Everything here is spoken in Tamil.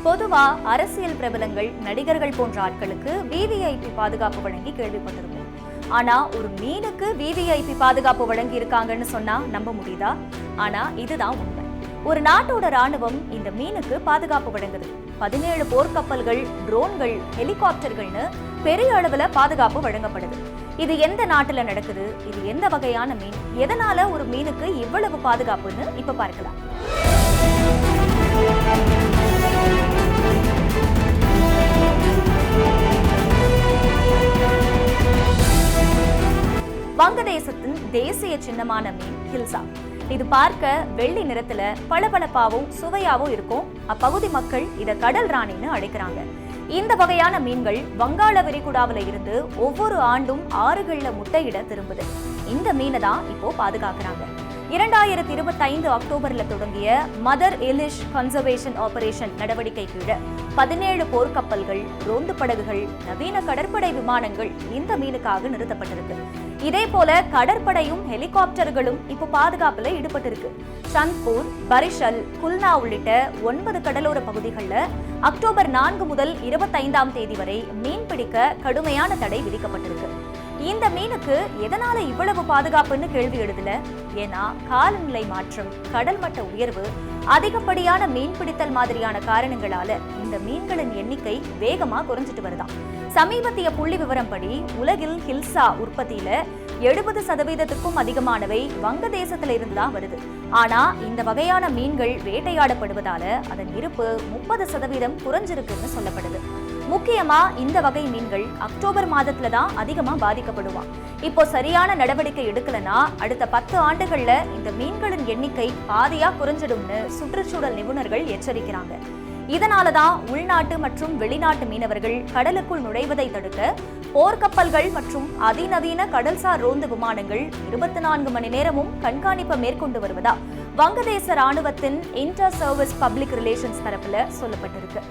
பொதுவா அரசியல் பிரபலங்கள், நடிகர்கள் போன்ற ஆட்களுக்கு விவிஐபி பாதுகாப்பு வழங்கி கேள்விப்பட்டிருப்போம். ஆனா ஒரு மீனுக்கு விவிஐபி பாதுகாப்பு வழங்கி இருக்காங்கன்னு சொன்னா நம்ப முடியுதா? ஆனா இதுதான் உண்மை. ஒரு நாட்டோட ராணுவம் இந்த மீனுக்கு பாதுகாப்பு வழங்குது. 17 போர்க்கப்பல்கள், ட்ரோன்கள், ஹெலிகாப்டர்கள்னு பெரிய அளவுல பாதுகாப்பு வழங்கப்படுது. இது எந்த நாட்டுல நடக்குது? இது எந்த வகையான மீன்? எதனால ஒரு மீனுக்கு இவ்வளவு பாதுகாப்புன்னு இப்ப பார்க்கலாம். வங்கதேசத்தின் தேசிய சின்னமான மீன் ஹில்சா. இது பார்க்க வெள்ளி நிறத்துல பளபளப்பாவும் சுவையாவும் இருக்கும். அப்பகுதி மக்கள் இத கடல் ராணின்னு அழைக்கிறாங்க. இந்த வகையான மீன்கள் வங்காள விரிகுடாவில இருந்து ஒவ்வொரு ஆண்டும் ஆறுகள்ல முட்டையிட திரும்புது. இந்த மீனை தான் இப்போ பாதுகாக்கிறாங்க. 2025 அக்டோபர்ல தொடங்கிய மதர் எலிஷ் கன்சர்வேஷன் ஆபரேஷன் நடவடிக்கை கீழ 17 போர்க்கப்பல்கள், ரோந்து படகுகள், நவீன கடற்படை விமானங்கள் இந்த மீனுக்காக நிறுத்தப்பட்டிருக்கு. இதே போல கடற்படையும் ஹெலிகாப்டர்களும் இப்போ பாதுகாப்புல ஈடுபட்டிருக்கு. சந்த்பூர், பரிஷல், குல்னா உள்ளிட்ட 9 கடலோர பகுதிகளில் அக்டோபர் 4 முதல் 25ஆம் தேதி வரை மீன் பிடிக்க கடுமையான தடை விதிக்கப்பட்டிருக்கு. இந்த மீனுக்கு எதனால இவ்வளவு பாதுகாப்புன்னு கேள்வி எழுதல. ஏன்னா காலநிலை மாற்றம், கடல் மட்ட உயர்வு, அதிகப்படியான மீன் பிடித்தல் மாதிரியான காரணங்களால இந்த மீன்களின் எண்ணிக்கை வேகமா குறைஞ்சிட்டு வருதாம். சமீபத்திய புள்ளி விவரம் படி உலகில் ஹில்சா உற்பத்தியில 70% அதிகமானவை வங்கதேசத்துல இருந்துதான் வருது. ஆனா இந்த வகையான மீன்கள் வேட்டையாடப்படுவதால அதன் இருப்பு 30% குறைஞ்சிருக்குன்னு சொல்லப்படுது. முக்கியமா இந்த வகை மீன்கள் அக்டோபர் மாதத்துல தான் அதிகமா பாதிக்கப்படுவான். இப்போ சரியான நடவடிக்கை எடுக்கலனா அடுத்த 10 ஆண்டுகள்ல இந்த மீன்களின் எண்ணிக்கை பாதியா குறைஞ்சிடும்னு சுற்றுச்சூழல் நிபுணர்கள் எச்சரிக்கிறாங்க. இதனாலதான் உள்நாட்டு மற்றும் வெளிநாட்டு மீனவர்கள் கடலுக்குள் நுழைவதை தடுக்க போர்க்கப்பல்கள் மற்றும் அதிநவீன கடல்சார் ரோந்து விமானங்கள் 24 மணி நேரமும் கண்காணிப்பை மேற்கொண்டு வருவதா வங்கதேச ராணுவத்தின் இன்டர் சர்வீஸ் பப்ளிக் ரிலேஷன்ஸ் தரப்புல சொல்லப்பட்டிருக்கு.